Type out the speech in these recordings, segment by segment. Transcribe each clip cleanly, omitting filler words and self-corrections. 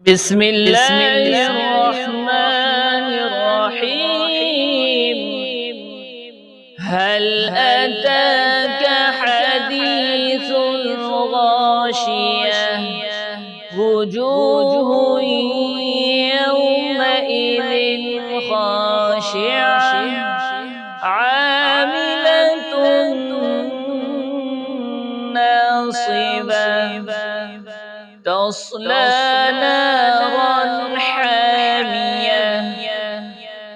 بسم الله الرحمن الرحيم. هل أتاك حديث الغاشية وجوه يومئذ خاشعة عاملة ناصبة تصلى نارا حامية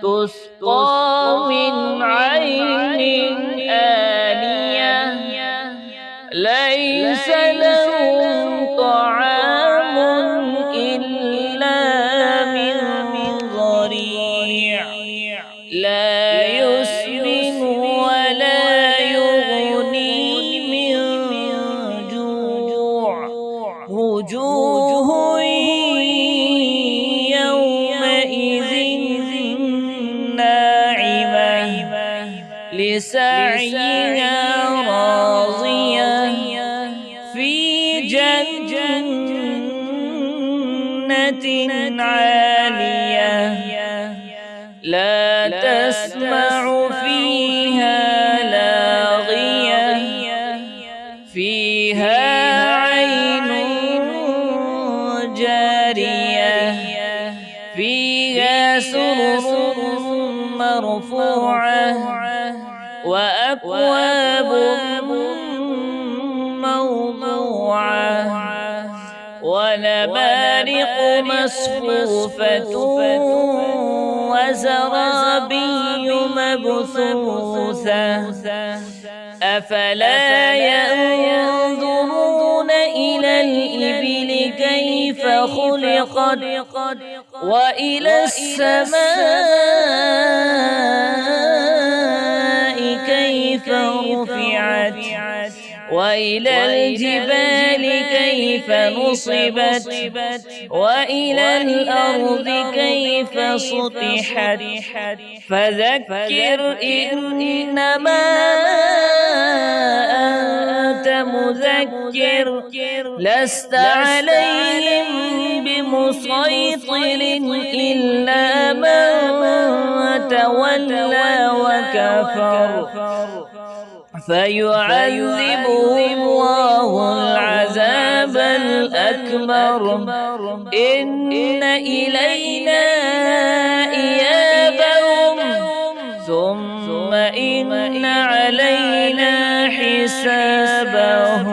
تسقى من عين آنية ليس لهم طعام إلا من ضريع لا يسمن ولا يغني من جوع وجوه يومئذ ناعمة لسعيها راضية في جنة عالية لا تسمع فيها لاغية فيها عين جارية فيها سرر مرفوعة وأكواب موضوعة ونمارق مصفوفة وزرابي مبثوثة أفلا ينظرون إلى الإبل كيف خلقت وإلى السماء كيف رفعت وإلى الجبال كيف نصبت وإلى الأرض كيف سطحت فذكر إنما أنت مذكر لست عليهم بمسيطر إلا من تولى وكفر فيعذبه الله العذاب الأكبر إن إلينا إيابهم ثم إن علينا حسابهم.